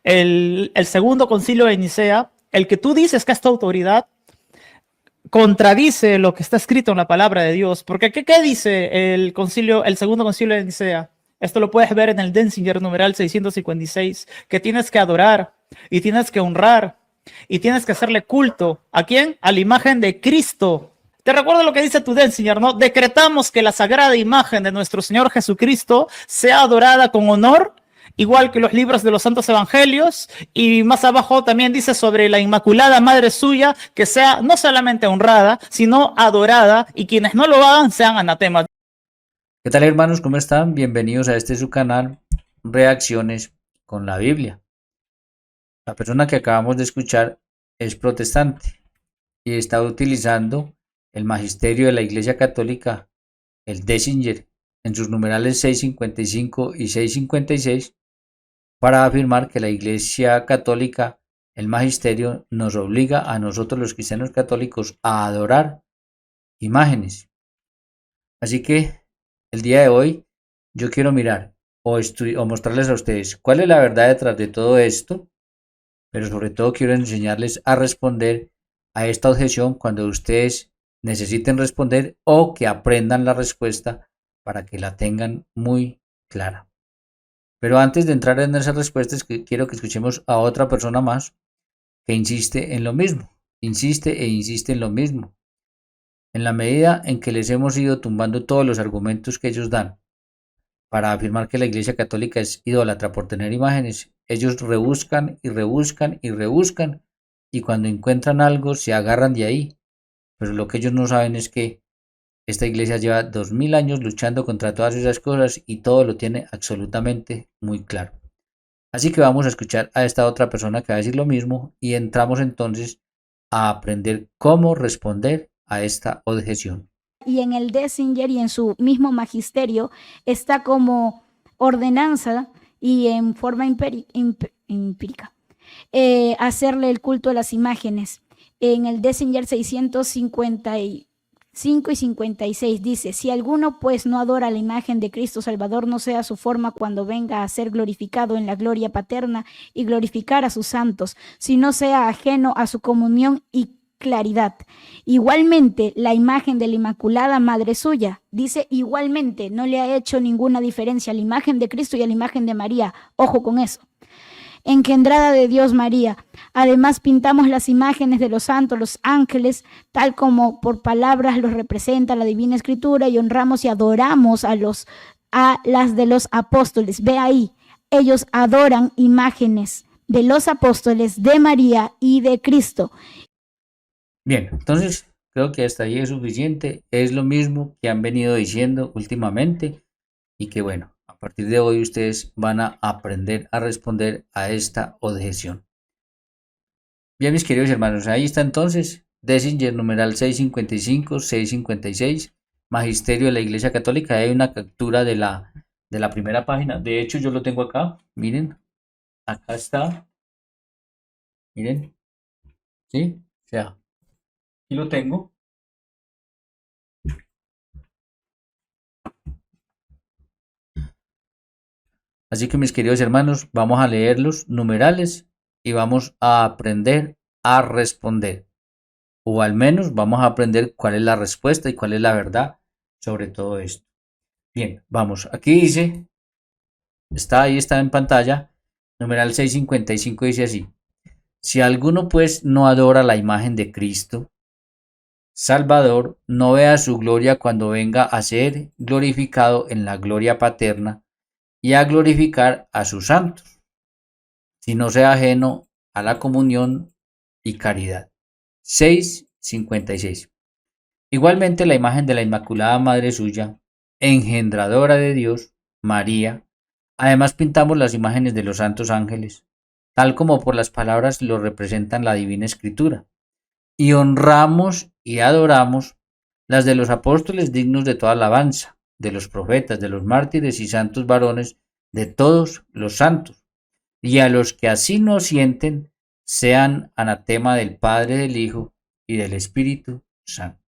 el segundo concilio de Nicea, el que tú dices que es tu autoridad, contradice lo que está escrito en la palabra de Dios. Porque ¿qué dice el segundo concilio de Nicea? Esto lo puedes ver en el Denzinger numeral 656, que tienes que adorar y tienes que honrar y tienes que hacerle culto. ¿A quién? A la imagen de Cristo. Te recuerdo lo que dice tu Denzinger, ¿no? Decretamos que la sagrada imagen de nuestro Señor Jesucristo sea adorada con honor, igual que los libros de los santos evangelios, y más abajo también dice sobre la Inmaculada Madre Suya, que sea no solamente honrada, sino adorada, y quienes no lo hagan sean anatemas. ¿Qué tal, hermanos? ¿Cómo están? Bienvenidos a este su canal, Reacciones con la Biblia. La persona que acabamos de escuchar es protestante y está utilizando el magisterio de la Iglesia Católica, el Denzinger, en sus numerales 655 y 656, para afirmar que la Iglesia Católica, el magisterio, nos obliga a nosotros los cristianos católicos a adorar imágenes. Así que el día de hoy yo quiero mirar o mostrarles a ustedes cuál es la verdad detrás de todo esto, pero sobre todo quiero enseñarles a responder a esta objeción cuando ustedes necesiten responder o que aprendan la respuesta para que la tengan muy clara. Pero antes de entrar en esas respuestas, quiero que escuchemos a otra persona más que insiste en lo mismo, insiste e insiste en lo mismo. En la medida en que les hemos ido tumbando todos los argumentos que ellos dan para afirmar que la Iglesia Católica es idólatra por tener imágenes, ellos rebuscan y rebuscan y rebuscan, y cuando encuentran algo se agarran de ahí. Pero lo que ellos no saben es que esta iglesia lleva 2000 años luchando contra todas esas cosas y todo lo tiene absolutamente muy claro. Así que vamos a escuchar a esta otra persona que va a decir lo mismo y entramos entonces a aprender cómo responder a esta objeción. Y en el Denzinger y en su mismo magisterio está como ordenanza y en forma empírica hacerle el culto a las imágenes. En el Denzinger 655 y 56 dice: si alguno pues no adora la imagen de Cristo Salvador, no sea su forma cuando venga a ser glorificado en la gloria paterna y glorificar a sus santos, sino sea ajeno a su comunión y claridad. Igualmente, la imagen de la Inmaculada Madre Suya, dice igualmente, no le ha hecho ninguna diferencia a la imagen de Cristo y a la imagen de María. Ojo con eso. Engendrada de Dios María. Además, pintamos las imágenes de los santos, los ángeles, tal como por palabras los representa la Divina Escritura, y honramos y adoramos a las de los apóstoles. Ve ahí, ellos adoran imágenes de los apóstoles, de María y de Cristo. Bien, entonces creo que hasta ahí es suficiente. Es lo mismo que han venido diciendo últimamente y que bueno, a partir de hoy ustedes van a aprender a responder a esta objeción. Bien, mis queridos hermanos, ahí está entonces Denzinger numeral 655, 656, Magisterio de la Iglesia Católica. Hay una captura de la primera página. De hecho, yo lo tengo acá. Miren, acá está. Miren, ¿sí? O sea, aquí lo tengo. Así que mis queridos hermanos, vamos a leer los numerales y vamos a aprender a responder. O al menos vamos a aprender cuál es la respuesta y cuál es la verdad sobre todo esto. Bien, vamos. Aquí dice, ahí está en pantalla, numeral 655 dice así: si alguno pues no adora la imagen de Cristo Salvador, no vea su gloria cuando venga a ser glorificado en la gloria paterna y a glorificar a sus santos, sino sea ajeno a la comunión y caridad. 656. Igualmente la imagen de la Inmaculada Madre Suya, engendradora de Dios, María. Además pintamos las imágenes de los santos ángeles, tal como por las palabras lo representan la Divina Escritura, y honramos y adoramos las de los apóstoles dignos de toda alabanza, de los profetas, de los mártires y santos varones, de todos los santos, y a los que así no sienten, sean anatema del Padre, del Hijo y del Espíritu Santo.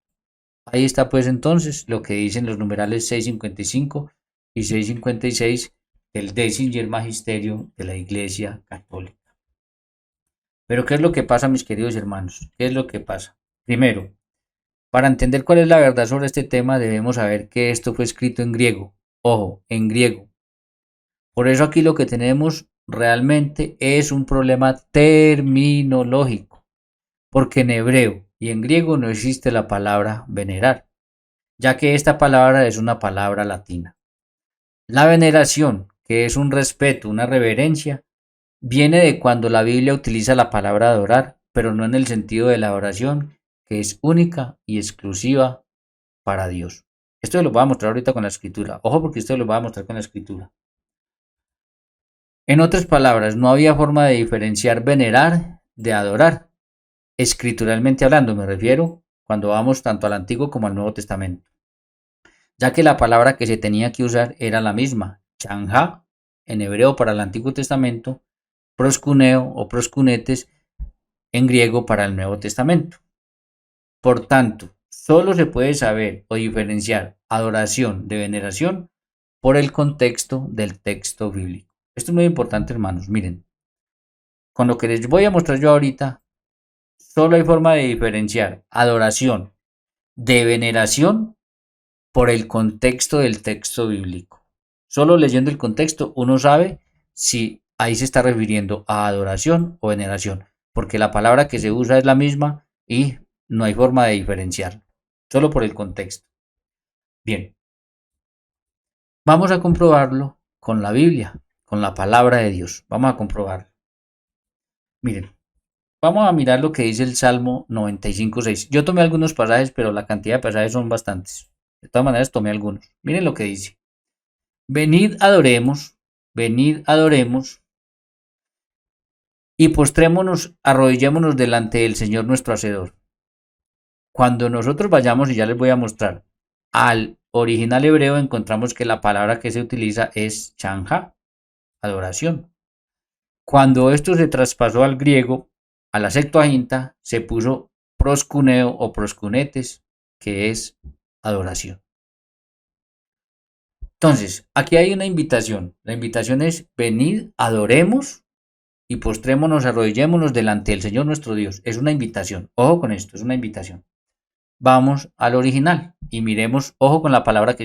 Ahí está pues entonces lo que dicen los numerales 655 y 656 del Denzinger Magisterio de la Iglesia Católica. Pero ¿qué es lo que pasa, mis queridos hermanos? ¿Qué es lo que pasa? Primero, para entender cuál es la verdad sobre este tema, debemos saber que esto fue escrito en griego. Ojo, en griego. Por eso aquí lo que tenemos realmente es un problema terminológico, porque en hebreo y en griego no existe la palabra venerar, ya que esta palabra es una palabra latina. La veneración, que es un respeto, una reverencia, viene de cuando la Biblia utiliza la palabra adorar, pero no en el sentido de la adoración, que es única y exclusiva para Dios. Esto lo voy a mostrar ahorita con la escritura. Ojo, porque esto lo voy a mostrar con la escritura. En otras palabras, no había forma de diferenciar venerar de adorar. Escrituralmente hablando, me refiero cuando vamos tanto al Antiguo como al Nuevo Testamento, ya que la palabra que se tenía que usar era la misma, chanja, en hebreo para el Antiguo Testamento, proscuneo o proscunetes en griego para el Nuevo Testamento. Por tanto, solo se puede saber o diferenciar adoración de veneración por el contexto del texto bíblico. Esto es muy importante, hermanos. Miren, con lo que les voy a mostrar yo ahorita, solo hay forma de diferenciar adoración de veneración por el contexto del texto bíblico. Solo leyendo el contexto uno sabe si ahí se está refiriendo a adoración o veneración, porque la palabra que se usa es la misma y no hay forma de diferenciarlo, solo por el contexto. Bien, vamos a comprobarlo con la Biblia, con la palabra de Dios. Vamos a comprobarlo. Miren, vamos a mirar lo que dice el Salmo 95:6. Yo tomé algunos pasajes, pero la cantidad de pasajes son bastantes. De todas maneras, tomé algunos. Miren lo que dice. Venid adoremos, y postrémonos, arrodillémonos delante del Señor nuestro Hacedor. Cuando nosotros vayamos, y ya les voy a mostrar, al original hebreo encontramos que la palabra que se utiliza es chanja, adoración. Cuando esto se traspasó al griego, a la Septuaginta, se puso proscuneo o proscunetes, que es adoración. Entonces, aquí hay una invitación. La invitación es venid, adoremos y postrémonos, arrodillémonos delante del Señor nuestro Dios. Es una invitación. Ojo con esto, es una invitación. Vamos al original y miremos, ojo con la palabra que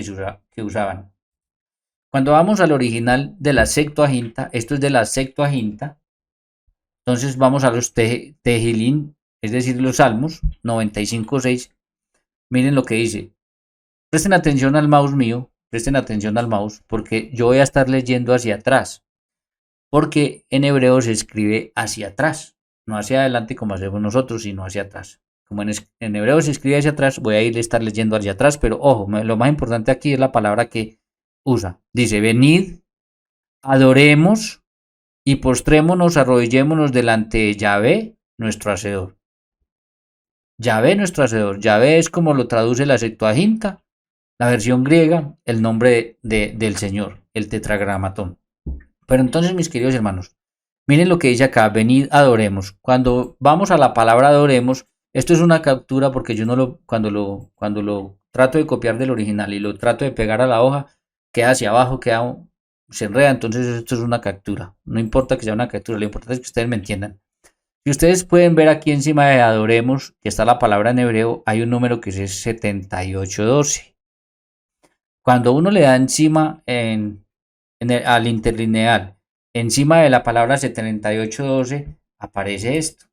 usaban. Cuando vamos al original de la Septuaginta, esto es de la Septuaginta, entonces vamos a los Tejilín, es decir, los Salmos 95:6. Miren lo que dice. Presten atención al mouse mío, presten atención al mouse, porque yo voy a estar leyendo hacia atrás, porque en hebreo se escribe hacia atrás, no hacia adelante como hacemos nosotros, sino hacia atrás. Como en hebreo se escribe hacia atrás, voy a ir a estar leyendo hacia atrás, pero ojo, lo más importante aquí es la palabra que usa. Dice, venid, adoremos y postrémonos, arrodillémonos delante de Yahvé, nuestro Hacedor. Yahvé, nuestro Hacedor. Yahvé es como lo traduce la Septuaginta, la versión griega, el nombre del Señor, el tetragramatón. Pero entonces, mis queridos hermanos, miren lo que dice acá, venid, adoremos. Cuando vamos a la palabra adoremos, esto es una captura porque yo no cuando lo trato de copiar del original y lo trato de pegar a la hoja, queda hacia abajo, se enreda, entonces esto es una captura. No importa que sea una captura, lo importante es que ustedes me entiendan. Si ustedes pueden ver aquí encima de adoremos, que está la palabra en hebreo, hay un número que es 7812. Cuando uno le da encima al interlineal, encima de la palabra 7812, aparece esto.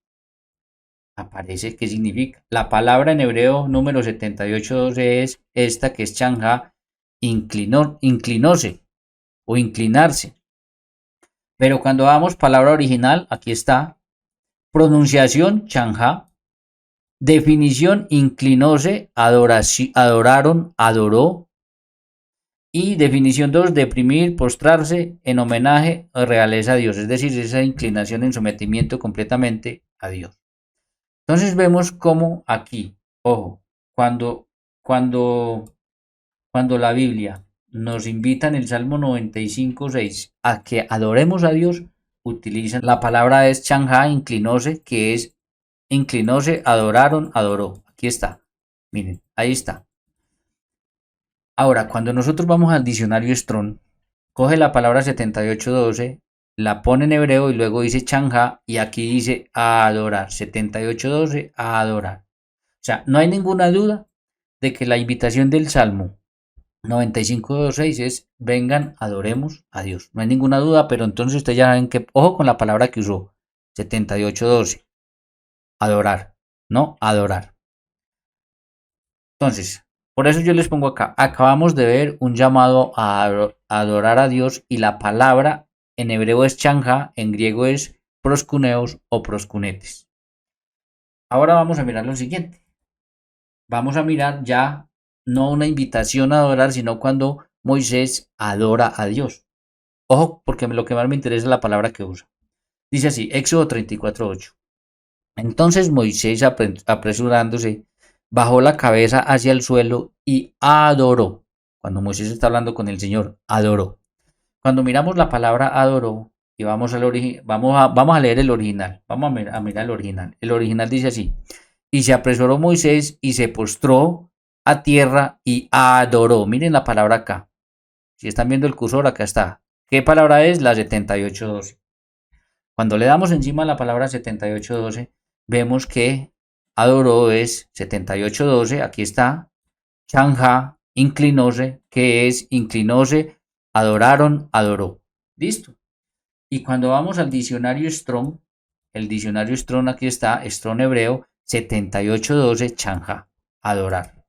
Aparece, ¿qué significa? La palabra en hebreo número 7812 es esta, que es chanja, inclinóse o inclinarse. Pero cuando vamos palabra original, aquí está, pronunciación chanja, definición inclinóse, adoraron, adoró. Y definición 2, deprimir, postrarse en homenaje o realeza a Dios, es decir, esa inclinación en sometimiento completamente a Dios. Entonces vemos cómo aquí, ojo, cuando la Biblia nos invita en el Salmo 95:6 a que adoremos a Dios, utilizan la palabra es chanja, inclinóse, que es inclinóse, adoraron, adoró. Aquí está, miren, ahí está. Ahora, cuando nosotros vamos al diccionario Strong, coge la palabra 7812 la pone en hebreo y luego dice chanja y aquí dice a adorar. 78:12, a adorar. O sea, no hay ninguna duda de que la invitación del Salmo 95:6 es vengan, adoremos a Dios. No hay ninguna duda, pero entonces ustedes ya saben que, ojo con la palabra que usó, 78:12, adorar, no adorar. Entonces, por eso yo les pongo acá, acabamos de ver un llamado a adorar a Dios y la palabra en hebreo es chanja, en griego es proskuneos o proskunetes. Ahora vamos a mirar lo siguiente. Vamos a mirar ya no una invitación a adorar, sino cuando Moisés adora a Dios. Ojo, porque lo que más me interesa es la palabra que usa. Dice así, Éxodo 34:8. Entonces Moisés, apresurándose, bajó la cabeza hacia el suelo y adoró. Cuando Moisés está hablando con el Señor, adoró. Cuando miramos la palabra adoró y vamos a leer el original. Vamos a mirar el original. El original dice así: y se apresuró Moisés y se postró a tierra y adoró. Miren la palabra acá. Si están viendo el cursor, acá está. ¿Qué palabra es? La 78:12. Cuando le damos encima la palabra 78:12, vemos que adoró es 78:12. Aquí está. Chanja, inclinóse, que es inclinóse, adoraron, adoró. Listo. Y cuando vamos al diccionario Strong, el diccionario Strong aquí está, Strong hebreo, 78:12, chanja, adorar.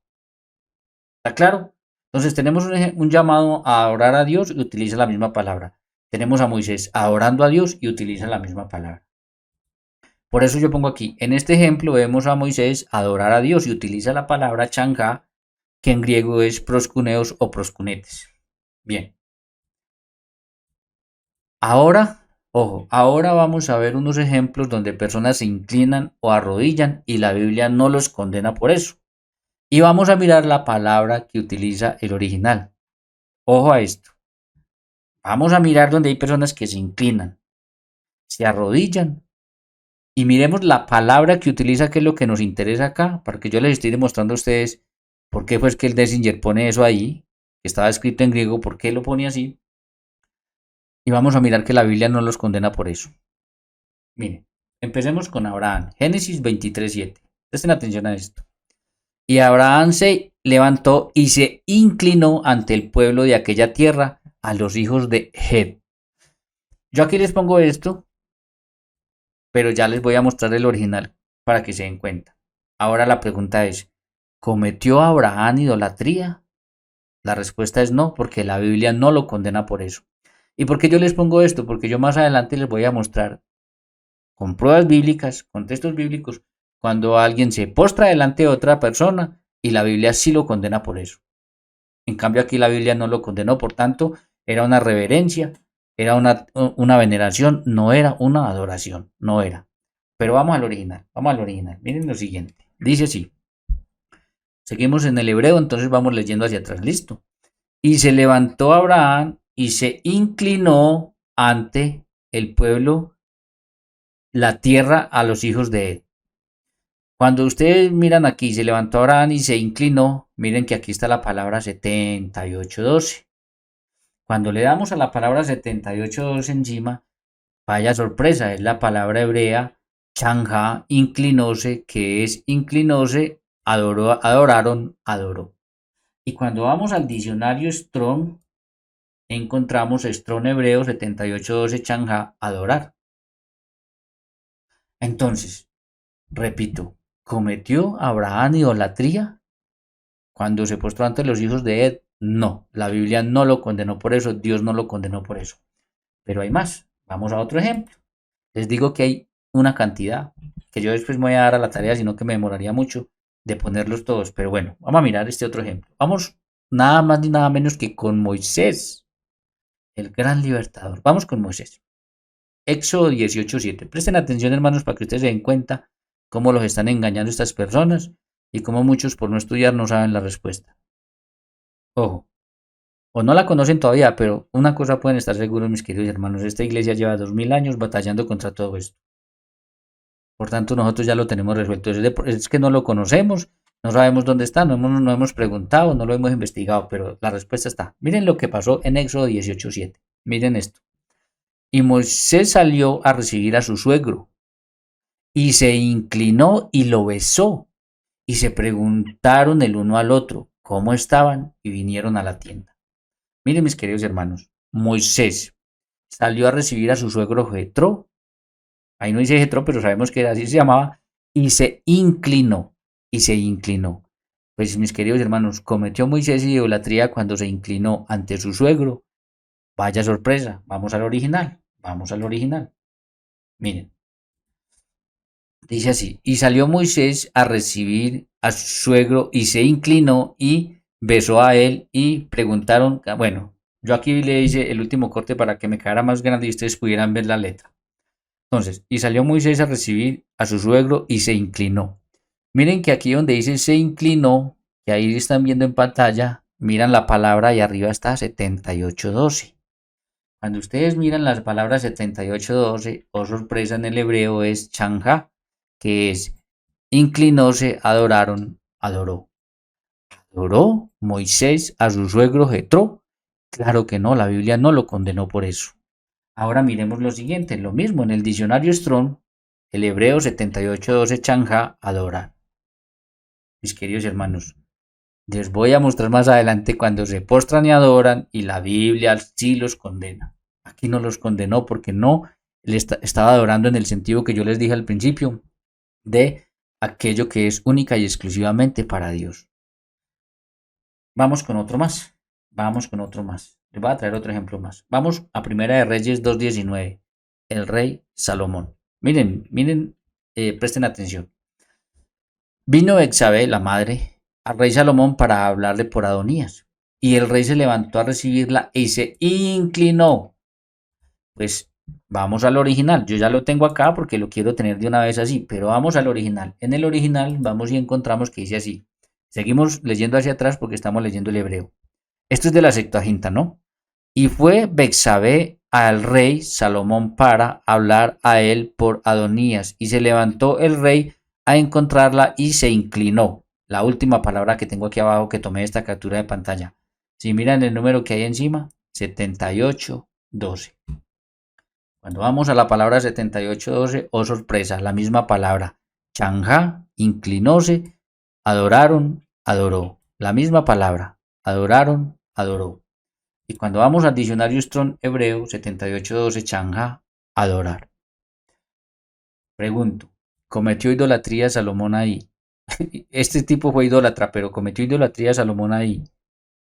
¿Está claro? Entonces tenemos un llamado a adorar a Dios y utiliza la misma palabra. Tenemos a Moisés adorando a Dios y utiliza la misma palabra. Por eso yo pongo aquí, en este ejemplo vemos a Moisés adorar a Dios y utiliza la palabra chanja, que en griego es proskuneos o proskunetes. Bien. Ahora, ojo, ahora vamos a ver unos ejemplos donde personas se inclinan o arrodillan y la Biblia no los condena por eso. Y vamos a mirar la palabra que utiliza el original. Ojo a esto. Vamos a mirar donde hay personas que se inclinan, se arrodillan y miremos la palabra que utiliza, que es lo que nos interesa acá, para que yo les estoy demostrando a ustedes por qué fue que el Denzinger pone eso ahí, que estaba escrito en griego, por qué lo pone así. Y vamos a mirar que la Biblia no los condena por eso. Miren, empecemos con Abraham. Génesis 23:7. Presten atención a esto. Y Abraham se levantó y se inclinó ante el pueblo de aquella tierra, a los hijos de Het. Yo aquí les pongo esto, pero ya les voy a mostrar el original para que se den cuenta. Ahora la pregunta es, ¿cometió Abraham idolatría? La respuesta es no, porque la Biblia no lo condena por eso. ¿Y por qué yo les pongo esto? Porque yo más adelante les voy a mostrar con pruebas bíblicas, con textos bíblicos, cuando alguien se postra delante de otra persona y la Biblia sí lo condena por eso. En cambio aquí la Biblia no lo condenó, por tanto era una reverencia, era una veneración, no era una adoración, no era. Pero vamos al original. Miren lo siguiente, dice así. Seguimos en el hebreo, entonces vamos leyendo hacia atrás, listo. Y se levantó Abraham y se inclinó ante el pueblo, la tierra, a los hijos de él. Cuando ustedes miran aquí, se levantó Abraham y se inclinó, miren que aquí está la palabra 78:12. Cuando le damos a la palabra 78:12 encima, vaya sorpresa, es la palabra hebrea chanja, inclinóse, que es inclinóse, adoraron, adoró. Y cuando vamos al diccionario Strong, encontramos Strong hebreo 78:12 chanja, adorar. Entonces, repito, ¿cometió Abraham idolatría cuando se postró ante los hijos de Ed? No, la Biblia no lo condenó por eso, Dios no lo condenó por eso. Pero hay más, vamos a otro ejemplo. Les digo que hay una cantidad que yo después me voy a dar a la tarea, sino que me demoraría mucho de ponerlos todos. Pero bueno, vamos a mirar este otro ejemplo. Vamos nada más ni nada menos que con Moisés, el gran libertador. Vamos con Moisés. Éxodo 18:7. Presten atención, hermanos, para que ustedes se den cuenta cómo los están engañando estas personas y cómo muchos por no estudiar no saben la respuesta. Ojo, o no la conocen todavía, pero una cosa pueden estar seguros, mis queridos hermanos, esta iglesia lleva 2000 años batallando contra todo esto. Por tanto, nosotros ya lo tenemos resuelto. Es que no lo conocemos, no sabemos dónde está, no hemos preguntado, no lo hemos investigado, pero la respuesta está. Miren lo que pasó en Éxodo 18:7. Miren esto. Y Moisés salió a recibir a su suegro, y se inclinó y lo besó, y se preguntaron el uno al otro cómo estaban, y vinieron a la tienda. Miren, mis queridos hermanos, Moisés salió a recibir a su suegro Jetro, ahí no dice Jetro, pero sabemos que así se llamaba, y se inclinó, y se inclinó. Pues mis queridos hermanos, cometió Moisés idolatría cuando se inclinó ante su suegro. Vaya sorpresa, vamos al original, vamos al original. Miren, dice así, y salió Moisés a recibir a su suegro y se inclinó y besó a él y preguntaron, bueno, yo aquí le hice el último corte para que me quedara más grande y ustedes pudieran ver la letra. Entonces, y salió Moisés a recibir a su suegro y se inclinó. Miren que aquí donde dice se inclinó, que ahí están viendo en pantalla, miran la palabra y arriba está 78:12. Cuando ustedes miran las palabras 78:12, oh sorpresa, en el hebreo es chanja, que es inclinóse, adoraron, adoró. ¿Adoró Moisés a su suegro Jetro? Claro que no, la Biblia no lo condenó por eso. Ahora miremos lo siguiente, lo mismo en el diccionario Strong, el hebreo 78:12 chanja, adorar. Mis queridos hermanos, les voy a mostrar más adelante cuando se postran y adoran y la Biblia sí los condena. Aquí no los condenó porque no le estaba adorando en el sentido que yo les dije al principio de aquello que es única y exclusivamente para Dios. Vamos con otro más. Vamos con otro más. Les voy a traer otro ejemplo más. Vamos a Primera de Reyes 2:19. El rey Salomón. Miren, presten atención. Vino Betsabé, la madre, al rey Salomón para hablarle por Adonías. Y el rey se levantó a recibirla y se inclinó. Pues vamos al original. Yo ya lo tengo acá porque lo quiero tener de una vez así, pero vamos al original. En el original vamos y encontramos que dice así. Seguimos leyendo hacia atrás porque estamos leyendo el hebreo. Esto es de la Septuaginta, ¿no? Y fue Betsabé al rey Salomón para hablar a él por Adonías. Y se levantó el rey a encontrarla y se inclinó. La última palabra que tengo aquí abajo que tomé esta captura de pantalla. Si miran el número que hay encima, 78:12. Cuando vamos a la palabra 78:12, oh sorpresa, la misma palabra. Chanja, inclinóse, adoraron, adoró. La misma palabra. Adoraron, adoró. Y cuando vamos al diccionario Strong hebreo, 78:12, chanja, adorar. Pregunto, ¿cometió idolatría Salomón ahí? Este tipo fue idólatra, pero ¿cometió idolatría Salomón ahí?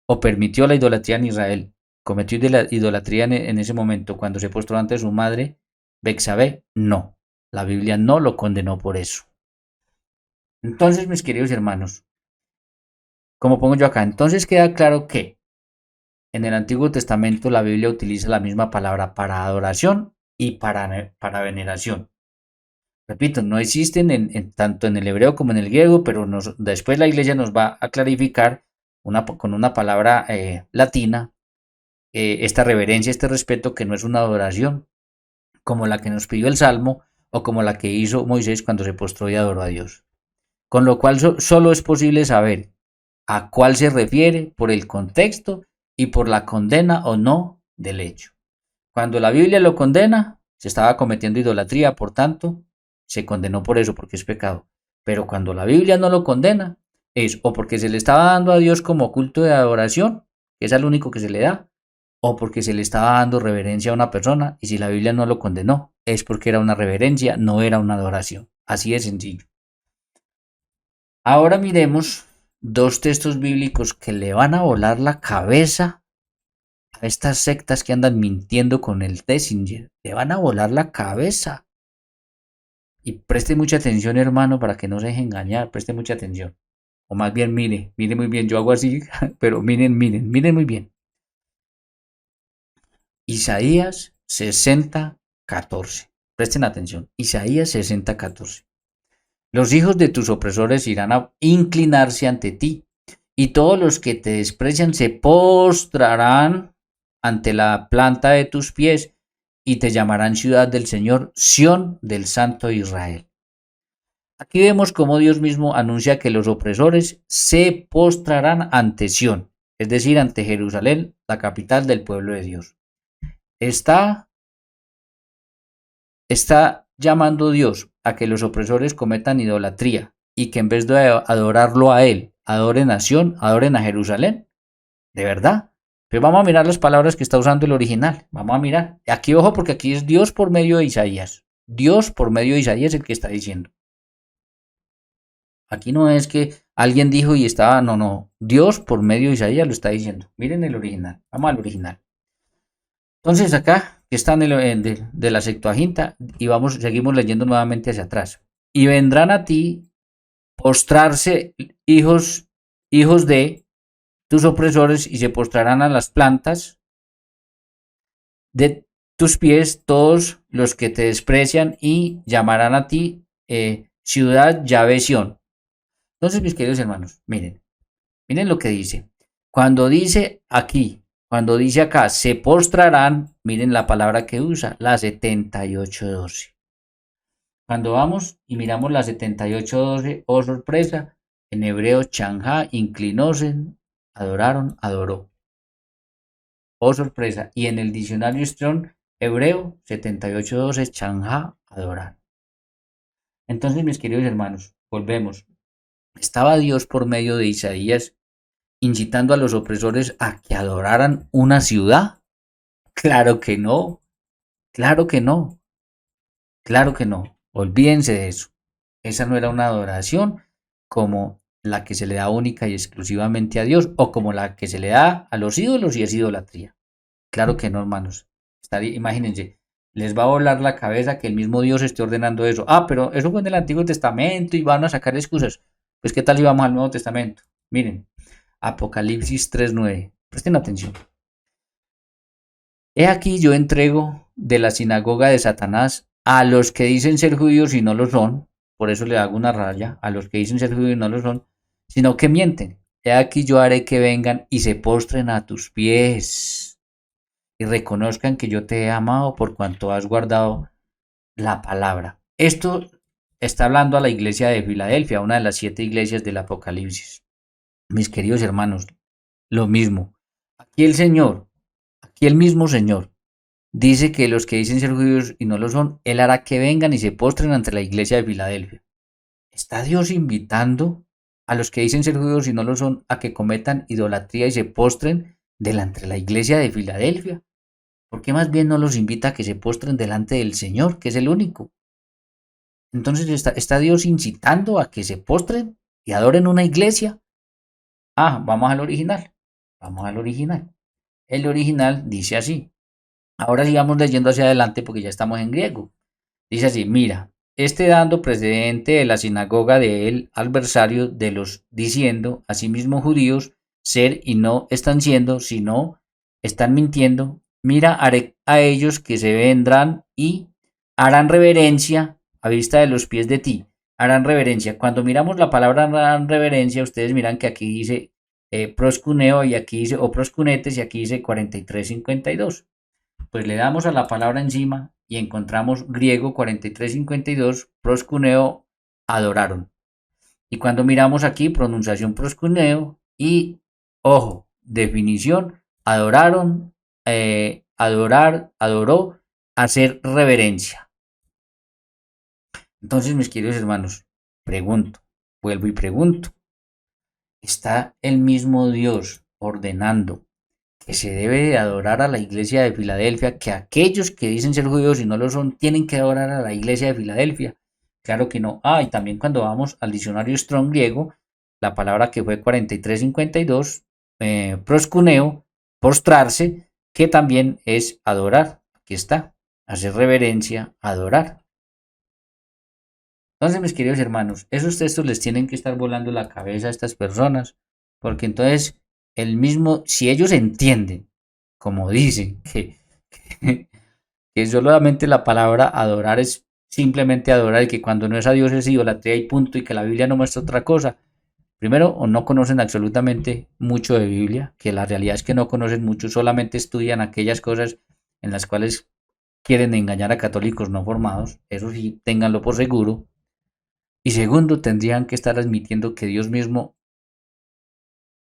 ¿O permitió la idolatría en Israel? ¿Cometió idolatría en ese momento cuando se postró ante su madre, Betsabé? No, la Biblia no lo condenó por eso. Entonces, mis queridos hermanos, como pongo yo acá, entonces queda claro que en el Antiguo Testamento la Biblia utiliza la misma palabra para adoración y para veneración. Repito, no existen tanto en el hebreo como en el griego, pero después la iglesia nos va a clarificar con una palabra latina esta reverencia, este respeto que no es una adoración como la que nos pidió el Salmo o como la que hizo Moisés cuando se postró y adoró a Dios. Con lo cual solo es posible saber a cuál se refiere por el contexto y por la condena o no del hecho. Cuando la Biblia lo condena, se estaba cometiendo idolatría, por tanto, se condenó por eso, porque es pecado. Pero cuando la Biblia no lo condena, es o porque se le estaba dando a Dios como culto de adoración, que es el único que se le da, o porque se le estaba dando reverencia a una persona, y si la Biblia no lo condenó, es porque era una reverencia, no era una adoración. Así de sencillo. Ahora miremos dos textos bíblicos que le van a volar la cabeza a estas sectas que andan mintiendo con el Dessinger. Le van a volar la cabeza. Y preste mucha atención, hermano, para que no se deje engañar. Preste mucha atención. O más bien, mire muy bien. Yo hago así, pero miren muy bien. Isaías 60:14. Presten atención. Isaías 60:14. Los hijos de tus opresores irán a inclinarse ante ti, y todos los que te desprecian se postrarán ante la planta de tus pies, y te llamarán ciudad del Señor, Sión del Santo Israel. Aquí vemos cómo Dios mismo anuncia que los opresores se postrarán ante Sión, es decir, ante Jerusalén, la capital del pueblo de Dios. Está está llamando Dios a que los opresores cometan idolatría y que en vez de adorarlo a Él, adoren a Sión, adoren a Jerusalén. ¿De verdad? Pero vamos a mirar las palabras que está usando el original. Vamos a mirar. Aquí, ojo, porque aquí es Dios por medio de Isaías. Dios por medio de Isaías es el que está diciendo. Aquí no es que alguien dijo y estaba, no. Dios por medio de Isaías lo está diciendo. Miren el original. Vamos al original. Entonces acá, que está de la Septuaginta, y seguimos leyendo nuevamente hacia atrás. Y vendrán a ti postrarse hijos de tus opresores y se postrarán a las plantas de tus pies todos los que te desprecian y llamarán a ti ciudad Yahvé Sión. Entonces, mis queridos hermanos, miren lo que dice. Cuando dice acá, se postrarán, miren la palabra que usa, la 78:12. Cuando vamos y miramos la 78:12, oh sorpresa, en hebreo, chanjá, inclinóse, adoraron, adoró. Oh sorpresa. Y en el diccionario Strong hebreo, 78:12, chanjá, adorar. Entonces, mis queridos hermanos, volvemos. ¿Estaba Dios por medio de Isaías incitando a los opresores a que adoraran una ciudad? Claro que no, claro que no, claro que no. Olvídense de eso. Esa no era una adoración como la que se le da única y exclusivamente a Dios o como la que se le da a los ídolos y es idolatría. Claro que no, hermanos. Imagínense, les va a volar la cabeza que el mismo Dios esté ordenando eso. Pero eso fue en el Antiguo Testamento y van a sacar excusas. Pues qué tal si vamos al Nuevo Testamento. Miren, Apocalipsis 3:9. Presten atención. He aquí yo entrego de la sinagoga de Satanás a los que dicen ser judíos y no lo son, por eso le hago una raya, a los que dicen ser judíos y no lo son, sino que mienten. He aquí yo haré que vengan y se postren a tus pies y reconozcan que yo te he amado por cuanto has guardado la palabra. Esto está hablando a la iglesia de Filadelfia, una de las 7 iglesias del Apocalipsis. Mis queridos hermanos, lo mismo. Aquí el mismo Señor, dice que los que dicen ser judíos y no lo son, Él hará que vengan y se postren ante la iglesia de Filadelfia. ¿Está Dios invitando a los que dicen ser judíos y no lo son a que cometan idolatría y se postren delante de la iglesia de Filadelfia? ¿Por qué más bien no los invita a que se postren delante del Señor, que es el único? Entonces, ¿está Dios incitando a que se postren y adoren una iglesia? Vamos al original. El original dice así. Ahora sigamos leyendo hacia adelante porque ya estamos en griego. Dice así, mira, dando precedente de la sinagoga de él, adversario de los diciendo, asimismo judíos, ser y no están siendo, sino están mintiendo, mira, haré a ellos que se vendrán y harán reverencia a vista de los pies de ti. Harán reverencia. Cuando miramos la palabra harán reverencia, ustedes miran que aquí dice proscuneo y aquí dice, o proscunetes y aquí dice 43:52. Pues le damos a la palabra encima y encontramos griego 43:52, proscuneo, adoraron. Y cuando miramos aquí, pronunciación proscuneo y, ojo, definición, adoraron, adorar, adoró, hacer reverencia. Entonces, mis queridos hermanos, vuelvo y pregunto, ¿está el mismo Dios ordenando que se debe de adorar a la iglesia de Filadelfia, que aquellos que dicen ser judíos y no lo son, tienen que adorar a la iglesia de Filadelfia? Claro que no. Y también cuando vamos al diccionario Strong griego, la palabra que fue 43:52, proscuneo, postrarse, que también es adorar. Aquí está, hacer reverencia, adorar. Entonces, mis queridos hermanos, esos textos les tienen que estar volando la cabeza a estas personas, porque entonces si ellos entienden, como dicen, que solamente la palabra adorar es simplemente adorar y que cuando no es a Dios es idolatría y punto, y que la Biblia no muestra otra cosa, primero, o no conocen absolutamente mucho de Biblia, que la realidad es que no conocen mucho, solamente estudian aquellas cosas en las cuales quieren engañar a católicos no formados, eso sí, ténganlo por seguro. Y segundo, tendrían que estar admitiendo que Dios mismo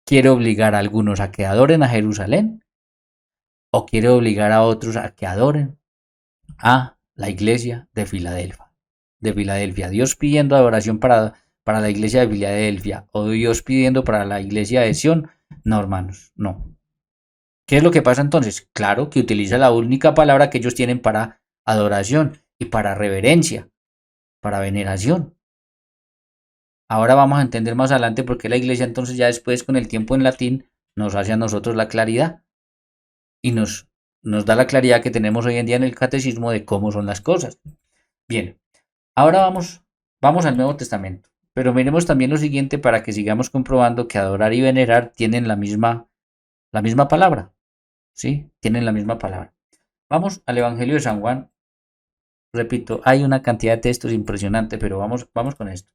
quiere obligar a algunos a que adoren a Jerusalén o quiere obligar a otros a que adoren a la iglesia de Filadelfia. Dios pidiendo adoración para la iglesia de Filadelfia o Dios pidiendo para la iglesia de Sión. No, hermanos, no. ¿Qué es lo que pasa entonces? Claro que utiliza la única palabra que ellos tienen para adoración y para reverencia, para veneración. Ahora vamos a entender más adelante por qué la iglesia entonces ya después con el tiempo en latín nos hace a nosotros la claridad y nos da la claridad que tenemos hoy en día en el catecismo de cómo son las cosas. Bien, ahora vamos al Nuevo Testamento, pero miremos también lo siguiente para que sigamos comprobando que adorar y venerar tienen la misma palabra, ¿sí? Tienen la misma palabra. Vamos al Evangelio de San Juan. Repito, hay una cantidad de textos impresionante, pero vamos con esto.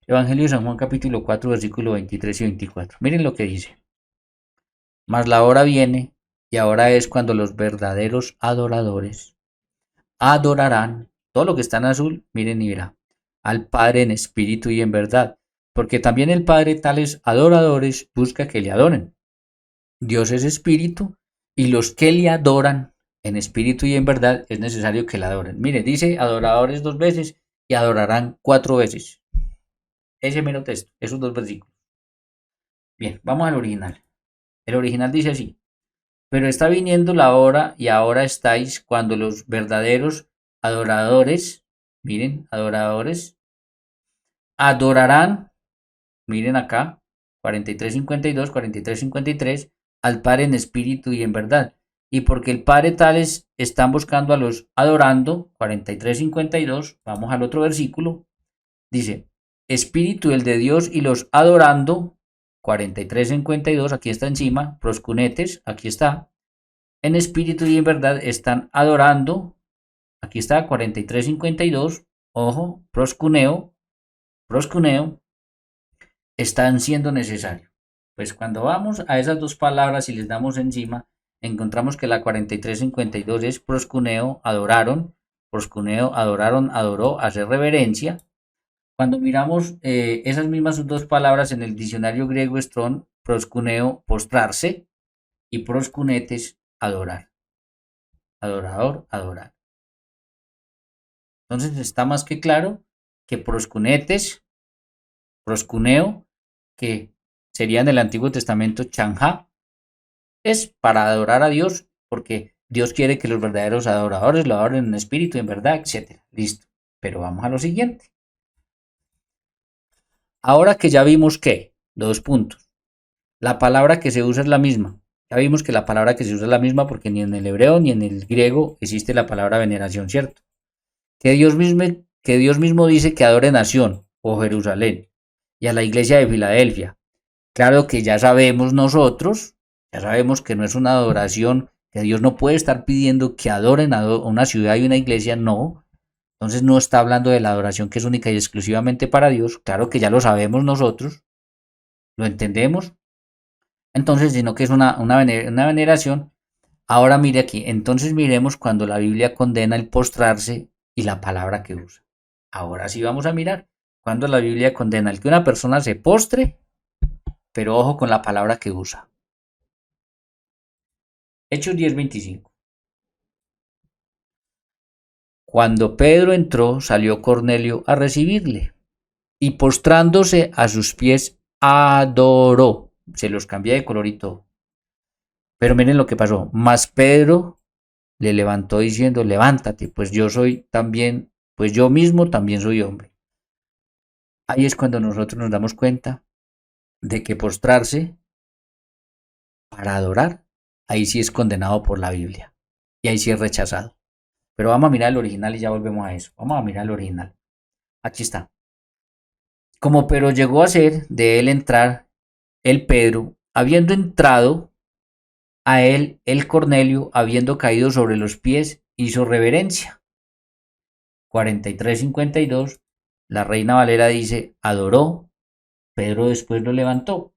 Evangelio de San Juan capítulo 4, versículo 23 y 24. Miren lo que dice. Mas la hora viene, y ahora es cuando los verdaderos adoradores adorarán, todo lo que está en azul, miren y verá, al Padre en espíritu y en verdad, porque también el Padre tales adoradores busca que le adoren. Dios es espíritu, y los que le adoran en espíritu y en verdad es necesario que le adoren. Mire, dice adoradores 2 veces y adorarán 4 veces. Ese mero texto, esos 2 versículos. Bien, vamos al original. El original dice así: pero está viniendo la hora y ahora estáis cuando los verdaderos adoradores, miren, adoradores, adorarán, miren acá, 43:52, 43:53, al Padre en espíritu y en verdad. Y porque el Padre tales están buscando a los adorando, 43:52, vamos al otro versículo, dice, espíritu el de Dios y los adorando, 43:52, aquí está encima, proscunetes, aquí está, en espíritu y en verdad están adorando, aquí está, 43:52, ojo, proscuneo, están siendo necesarios. Pues cuando vamos a esas dos palabras y les damos encima, encontramos que la 43:52 es proscuneo, adoraron, proscuneo, adoraron, adoró, hacer reverencia. Cuando miramos esas mismas dos palabras en el diccionario griego Strong, proscuneo, postrarse, y proscunetes, adorar. Adorador, adorar. Entonces está más que claro que proscunetes, proscuneo, que sería en el Antiguo Testamento chanja, es para adorar a Dios, porque Dios quiere que los verdaderos adoradores lo adoren en espíritu, en verdad, etc. Listo. Pero vamos a lo siguiente. Ahora que ya vimos que, 2 puntos, la palabra que se usa es la misma. Ya vimos que la palabra que se usa es la misma porque ni en el hebreo ni en el griego existe la palabra veneración, ¿cierto? Que Dios mismo dice que adore nación o Jerusalén y a la iglesia de Filadelfia. Claro que ya sabemos nosotros, ya sabemos que no es una adoración, que Dios no puede estar pidiendo que adoren a una ciudad y una iglesia, no. Entonces no está hablando de la adoración que es única y exclusivamente para Dios. Claro que ya lo sabemos nosotros, lo entendemos. Entonces, sino que es una veneración. Ahora mire aquí, entonces miremos cuando la Biblia condena el postrarse y la palabra que usa. Ahora sí vamos a mirar cuando la Biblia condena el que una persona se postre, pero ojo con la palabra que usa. Hechos 10:25. Cuando Pedro entró, salió Cornelio a recibirle y postrándose a sus pies adoró. Se los cambié de color y todo. Pero miren lo que pasó. Mas Pedro le levantó diciendo, levántate, pues yo soy también, pues yo mismo también soy hombre. Ahí es cuando nosotros nos damos cuenta de que postrarse para adorar, ahí sí es condenado por la Biblia. Y ahí sí es rechazado. Pero vamos a mirar el original y ya volvemos a eso. Vamos a mirar el original. Aquí está. Como pero llegó a ser de él entrar el Pedro, habiendo entrado a él el Cornelio, habiendo caído sobre los pies, hizo reverencia. 43:52, la Reina Valera dice, adoró, Pedro después lo levantó.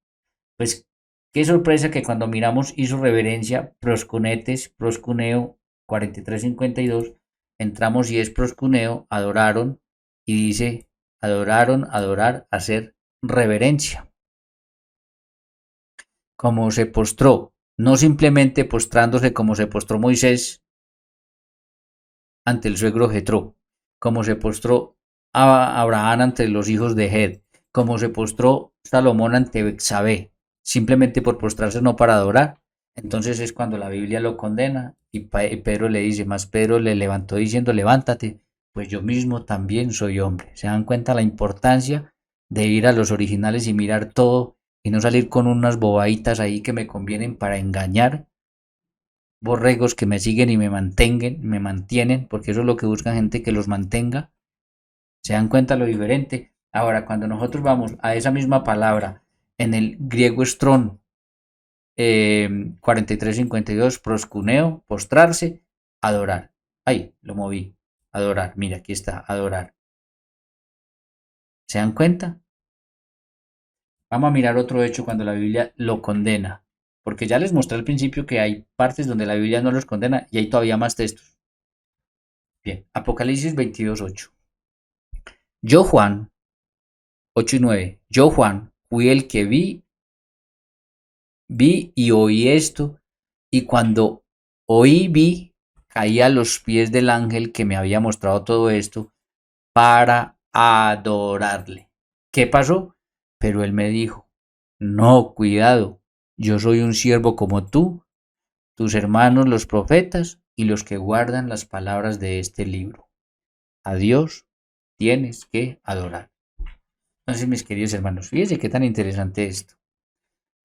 Pues qué sorpresa que cuando miramos hizo reverencia, proscunetes, proscuneo, 43:52, entramos y es proscuneo, adoraron, y dice, adoraron, adorar, hacer reverencia. Como se postró, no simplemente postrándose como se postró Moisés ante el suegro Jetro, como se postró a Abraham ante los hijos de Het, como se postró Salomón ante Betsabé, simplemente por postrarse, no para adorar. Entonces es cuando la Biblia lo condena y Pedro le dice, más Pedro le levantó diciendo, levántate, pues yo mismo también soy hombre. ¿Se dan cuenta la importancia de ir a los originales y mirar todo y no salir con unas bobaditas ahí que me convienen para engañar? Borregos que me siguen y me mantienen, porque eso es lo que buscan, gente que los mantenga. ¿Se dan cuenta lo diferente? Ahora, cuando nosotros vamos a esa misma palabra en el griego Strong 4352, proscuneo, postrarse, adorar. Ahí, lo moví. Adorar, mira, aquí está, adorar. ¿Se dan cuenta? Vamos a mirar otro hecho cuando la Biblia lo condena. Porque ya les mostré al principio que hay partes donde la Biblia no los condena y hay todavía más textos. Bien, Apocalipsis 22:8. Yo, Juan, 8 y 9. Yo, Juan, fui el que vi y oí esto, y cuando vi, caí a los pies del ángel que me había mostrado todo esto para adorarle. ¿Qué pasó? Pero él me dijo, no, cuidado, yo soy un siervo como tú, tus hermanos los profetas y los que guardan las palabras de este libro. A Dios tienes que adorar. Entonces, mis queridos hermanos, fíjense qué tan interesante esto.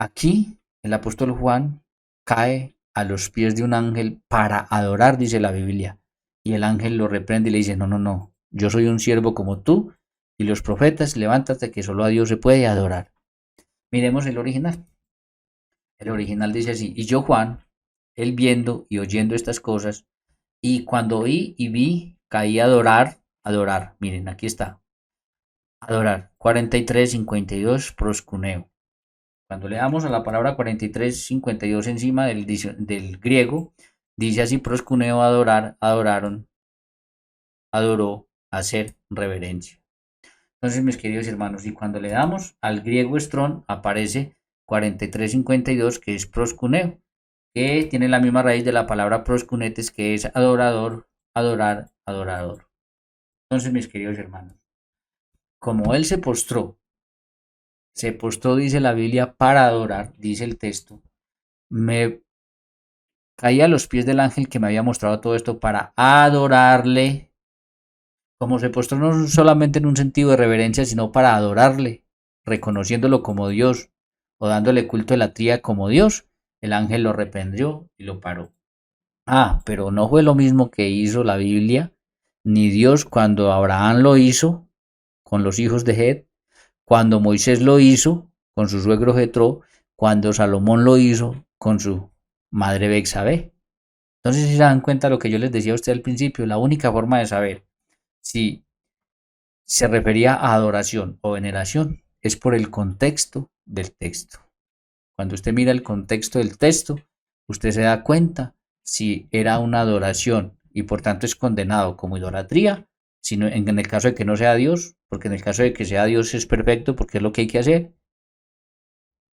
Aquí el apóstol Juan cae a los pies de un ángel para adorar, dice la Biblia. Y el ángel lo reprende y le dice, no, no, no, yo soy un siervo como tú y los profetas, levántate que solo a Dios se puede adorar. Miremos el original. El original dice así, y yo Juan, él viendo y oyendo estas cosas, y cuando oí y vi, caí a adorar. Miren, aquí está. Adorar. 43:52, proscuneo. Cuando le damos a la palabra 43:52 encima del griego, dice así, proscuneo, adorar, adoraron, adoró, hacer reverencia. Entonces, mis queridos hermanos, y cuando le damos al griego Strong, aparece 43:52, que es proscuneo, que tiene la misma raíz de la palabra proscunetes, que es adorador, adorar, adorador. Entonces, mis queridos hermanos, como él se postró, dice la Biblia, para adorar, dice el texto, me caí a los pies del ángel que me había mostrado todo esto para adorarle, como se postró no solamente en un sentido de reverencia, sino para adorarle, reconociéndolo como Dios o dándole culto de la tría como Dios. El ángel lo reprendió y lo paró. Pero no fue lo mismo que hizo la Biblia, ni Dios cuando Abraham lo hizo con los hijos de Het, cuando Moisés lo hizo con su suegro Jetro, cuando Salomón lo hizo con su madre Betsabé. Entonces, si se dan cuenta lo que yo les decía a usted al principio, la única forma de saber si se refería a adoración o veneración es por el contexto del texto. Cuando usted mira el contexto del texto, usted se da cuenta si era una adoración y por tanto es condenado como idolatría, sino en el caso de que no sea Dios, porque en el caso de que sea Dios es perfecto porque es lo que hay que hacer,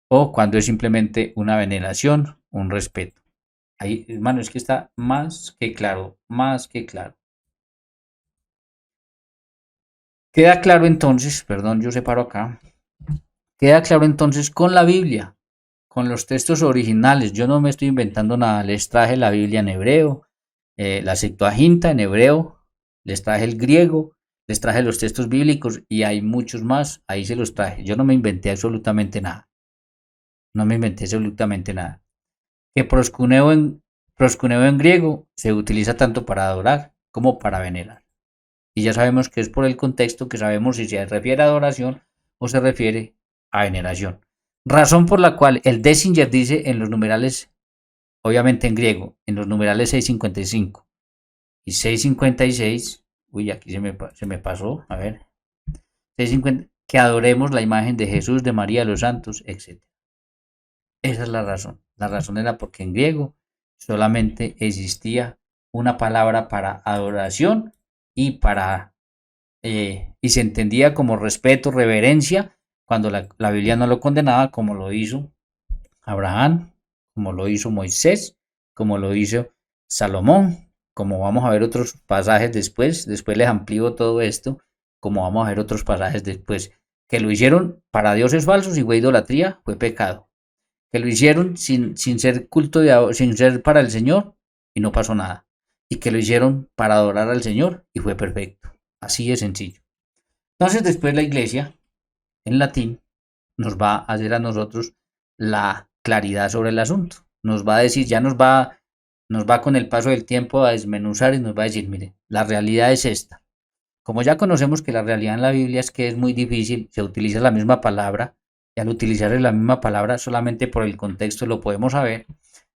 o cuando es simplemente una veneración, un respeto. Ahí, hermano, es que está más que claro, más que claro. Queda claro entonces, perdón, yo separo acá, queda claro entonces con la Biblia, con los textos originales. Yo no me estoy inventando nada, les traje la Biblia en hebreo, la Septuaginta en hebreo, les traje el griego, les traje los textos bíblicos y hay muchos más, ahí se los traje. Yo no me inventé absolutamente nada. No me inventé absolutamente nada. Que proscuneo en griego se utiliza tanto para adorar como para venerar. Y ya sabemos que es por el contexto que sabemos si se refiere a adoración o se refiere a veneración. Razón por la cual el Dessinger dice en los numerales, obviamente en griego, en los numerales 655 y 656, uy, aquí se me pasó, a ver, 650, que adoremos la imagen de Jesús, de María, de los santos, etc. Esa es la razón. La razón era porque en griego solamente existía una palabra para adoración y y se entendía como respeto, reverencia, cuando la Biblia no lo condenaba, como lo hizo Abraham, como lo hizo Moisés, como lo hizo Salomón, como vamos a ver otros pasajes después les amplío todo esto, como vamos a ver otros pasajes después, que lo hicieron para dioses falsos y fue idolatría, fue pecado. Que lo hicieron sin ser culto, sin ser para el Señor y no pasó nada. Y que lo hicieron para adorar al Señor y fue perfecto. Así de sencillo. Entonces después la iglesia, en latín, nos va a hacer a nosotros la claridad sobre el asunto. Nos va a decir, nos va con el paso del tiempo a desmenuzar y nos va a decir, mire, la realidad es esta. Como ya conocemos que la realidad en la Biblia es que es muy difícil, se utiliza la misma palabra, y al utilizar la misma palabra solamente por el contexto lo podemos saber,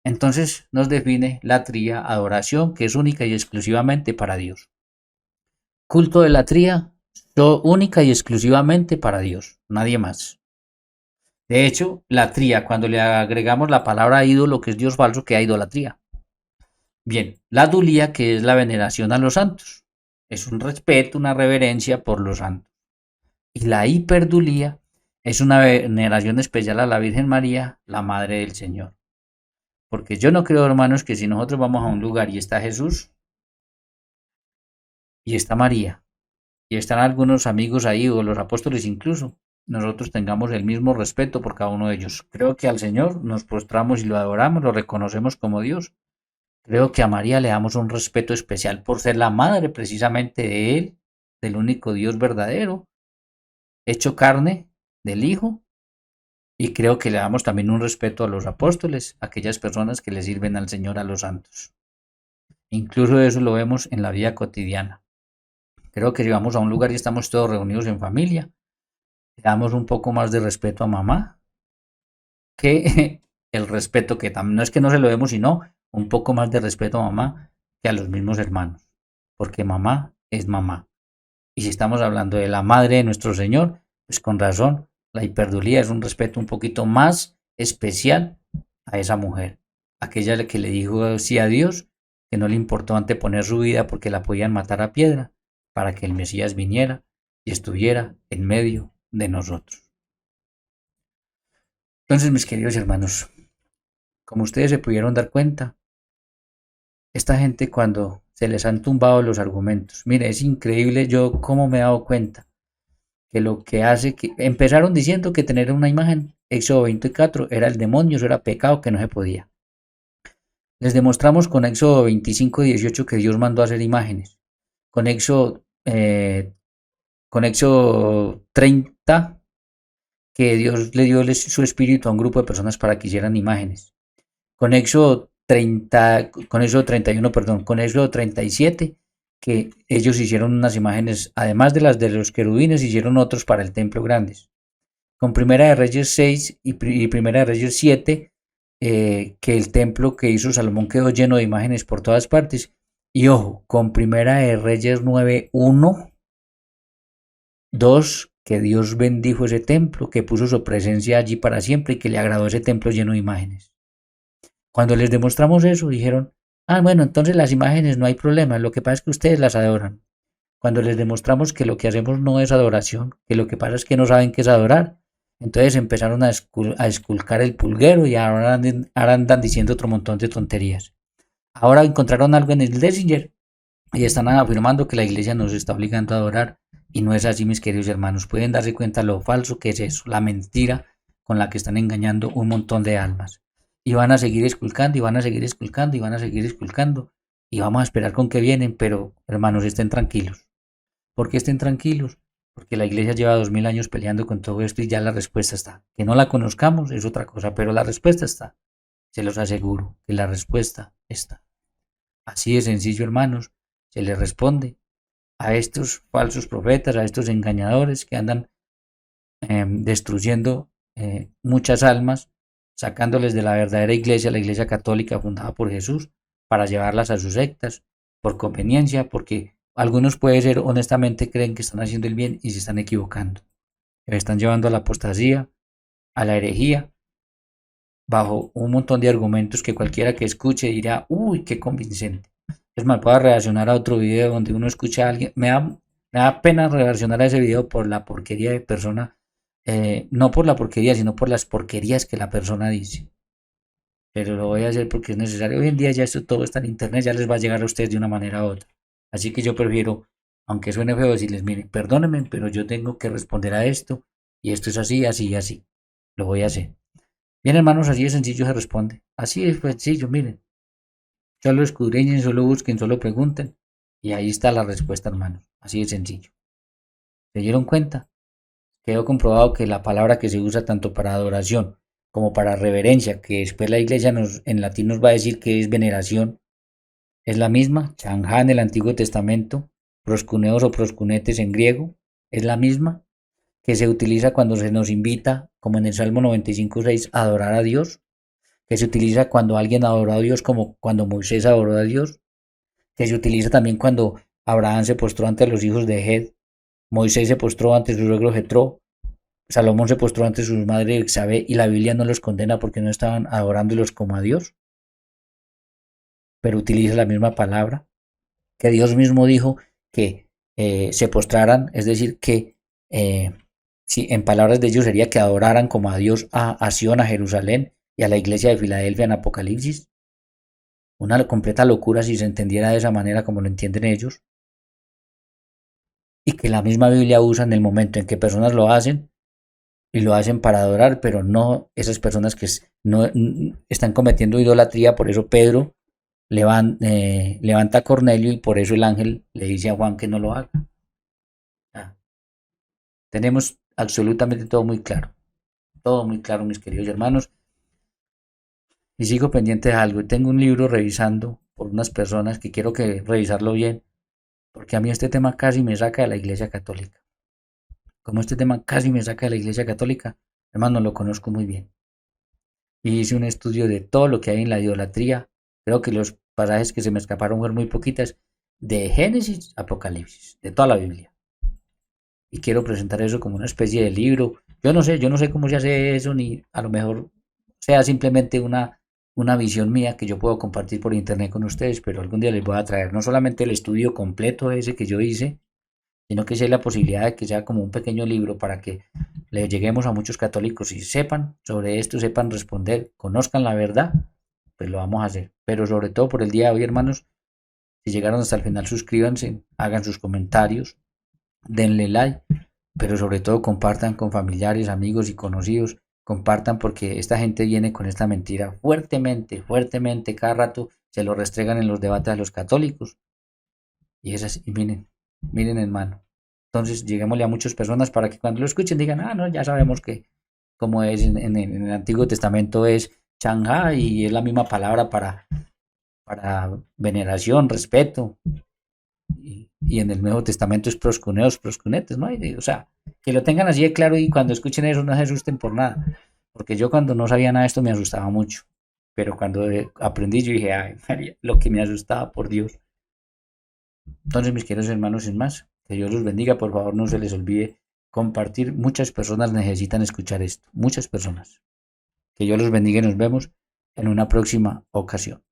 entonces nos define la tría adoración, que es única y exclusivamente para Dios. Culto de la tría, única y exclusivamente para Dios, nadie más. De hecho, la tría, cuando le agregamos la palabra ídolo, que es Dios falso, queda idolatría. Bien, la dulía, que es la veneración a los santos, es un respeto, una reverencia por los santos. Y la hiperdulía es una veneración especial a la Virgen María, la Madre del Señor. Porque yo no creo, hermanos, que si nosotros vamos a un lugar y está Jesús, y está María, y están algunos amigos ahí, o los apóstoles incluso, nosotros tengamos el mismo respeto por cada uno de ellos. Creo que al Señor nos postramos y lo adoramos, lo reconocemos como Dios. Creo que a María le damos un respeto especial por ser la madre precisamente de Él, del único Dios verdadero, hecho carne, del Hijo. Y creo que le damos también un respeto a los apóstoles, a aquellas personas que le sirven al Señor, a los santos. Incluso eso lo vemos en la vida cotidiana. Creo que si vamos a un lugar y estamos todos reunidos en familia, le damos un poco más de respeto a mamá, que el respeto que no es que no se lo demos, sino un poco más de respeto a mamá que a los mismos hermanos, porque mamá es mamá. Y si estamos hablando de la madre de nuestro Señor, pues con razón, la hiperdulía es un respeto un poquito más especial a esa mujer, aquella que le dijo sí a Dios, que no le importó anteponer su vida porque la podían matar a piedra, para que el Mesías viniera y estuviera en medio de nosotros. Entonces, mis queridos hermanos, como ustedes se pudieron dar cuenta, esta gente cuando se les han tumbado los argumentos, mire, es increíble yo cómo me he dado cuenta que lo que hace, que empezaron diciendo que tener una imagen, Éxodo 24, era el demonio, eso era pecado, que no se podía. Les demostramos con Éxodo 25, 18 que Dios mandó a hacer imágenes. Con Éxodo 30, que Dios le dio su espíritu a un grupo de personas para que hicieran imágenes. Con Éxodo 31, con Éxodo 37, que ellos hicieron unas imágenes, además de las de los querubines, hicieron otros para el templo grandes. Con Primera de Reyes 6 y Primera de Reyes 7, que el templo que hizo Salomón quedó lleno de imágenes por todas partes. Y ojo, con Primera de Reyes 9, 1, 2, que Dios bendijo ese templo, que puso su presencia allí para siempre y que le agradó ese templo lleno de imágenes. Cuando les demostramos eso, dijeron, bueno, entonces las imágenes no hay problema, lo que pasa es que ustedes las adoran. Cuando les demostramos que lo que hacemos no es adoración, que lo que pasa es que no saben qué es adorar, entonces empezaron a esculcar el pulguero y ahora andan diciendo otro montón de tonterías. Ahora encontraron algo en el Dessinger y están afirmando que la iglesia nos está obligando a adorar, y no es así, mis queridos hermanos. Pueden darse cuenta lo falso que es eso, la mentira con la que están engañando un montón de almas. Y van a seguir esculcando, y van a seguir esculcando, y van a seguir esculcando, y vamos a esperar con que vienen, pero hermanos, estén tranquilos. ¿Por qué estén tranquilos? Porque la iglesia lleva 2000 años peleando con todo esto y ya la respuesta está. Que no la conozcamos es otra cosa, pero la respuesta está. Se los aseguro que la respuesta está. Así de sencillo, hermanos, se les responde a estos falsos profetas, a estos engañadores que andan destruyendo muchas almas, sacándoles de la verdadera iglesia, la iglesia católica fundada por Jesús, para llevarlas a sus sectas, por conveniencia, porque algunos puede ser honestamente creen que están haciendo el bien y se están equivocando. Se están llevando a la apostasía, a la herejía, bajo un montón de argumentos que cualquiera que escuche dirá, uy, qué convincente. Es más, puedo reaccionar a otro video donde uno escucha a alguien, me da pena reaccionar a ese video por la porquería de persona, no por la porquería, sino por las porquerías que la persona dice. pero lo voy a hacer porque es necesario. Hoy en día ya esto todo está en internet, ya les va a llegar a ustedes de una manera u otra. Así que yo prefiero, aunque suene feo, decirles, miren, perdónenme, pero yo tengo que responder a esto, y esto es así, así y así. Lo voy a hacer. Bien, hermanos, así de sencillo se responde. Así es sencillo, miren. Solo escudriñen, solo busquen, solo pregunten. Y ahí está la respuesta, hermanos. Así de sencillo. ¿Se dieron cuenta? Quedó comprobado que la palabra que se usa tanto para adoración como para reverencia, que después la iglesia en latín nos va a decir que es veneración, es la misma. Chanjá en el Antiguo Testamento, proscuneos o proscunetes en griego, es la misma que se utiliza cuando se nos invita, como en el Salmo 95:6, a adorar a Dios, que se utiliza cuando alguien adoró a Dios, como cuando Moisés adoró a Dios, que se utiliza también cuando Abraham se postró ante los hijos de Het, Moisés se postró ante su suegro Jetro, Salomón se postró ante su madre Bexabé, y la Biblia no los condena porque no estaban adorándolos como a Dios, pero utiliza la misma palabra, que Dios mismo dijo que se postraran, es decir, que si en palabras de ellos sería que adoraran como a Dios a Sion, a Jerusalén y a la iglesia de Filadelfia en Apocalipsis. Una completa locura si se entendiera de esa manera como lo entienden ellos. Y que la misma Biblia usa en el momento en que personas lo hacen y lo hacen para adorar, pero no esas personas que no están cometiendo idolatría. Por eso Pedro levanta a Cornelio y por eso el ángel le dice a Juan que no lo haga. Tenemos absolutamente todo muy claro, mis queridos hermanos. Y sigo pendiente de algo. Tengo un libro revisando por unas personas que quiero que revisarlo bien, porque a mí este tema casi me saca de la Iglesia Católica. Como este tema casi me saca de la Iglesia Católica, hermano, lo conozco muy bien. Y hice un estudio de todo lo que hay en la idolatría. Creo que los pasajes que se me escaparon fueron muy poquitas, de Génesis a Apocalipsis, de toda la Biblia. Y quiero presentar eso como una especie de libro. Yo no sé cómo se hace eso, ni a lo mejor sea simplemente una visión mía que yo puedo compartir por internet con ustedes, pero algún día les voy a traer no solamente el estudio completo ese que yo hice, sino que sea la posibilidad de que sea como un pequeño libro para que le lleguemos a muchos católicos y sepan sobre esto, sepan responder, conozcan la verdad, pues lo vamos a hacer. Pero sobre todo por el día de hoy, hermanos, si llegaron hasta el final, suscríbanse, hagan sus comentarios, denle like, pero sobre todo compartan con familiares, amigos y conocidos, compartan porque esta gente viene con esta mentira fuertemente, cada rato se lo restregan en los debates a los católicos. Y esas, y miren hermano. Entonces lleguémosle a muchas personas para que cuando lo escuchen digan, no, ya sabemos que como es en el Antiguo Testamento es Chanjá y es la misma palabra para veneración, respeto. Y en el Nuevo Testamento es proscuneos, proscunetes, ¿no? O sea, que lo tengan así de claro y cuando escuchen eso no se asusten por nada. Porque yo cuando no sabía nada de esto me asustaba mucho. Pero cuando aprendí yo dije, ay, María, lo que me asustaba, por Dios. Entonces, mis queridos hermanos, sin más, que Dios los bendiga. Por favor, no se les olvide compartir. Muchas personas necesitan escuchar esto. Muchas personas. Que Dios los bendiga y nos vemos en una próxima ocasión.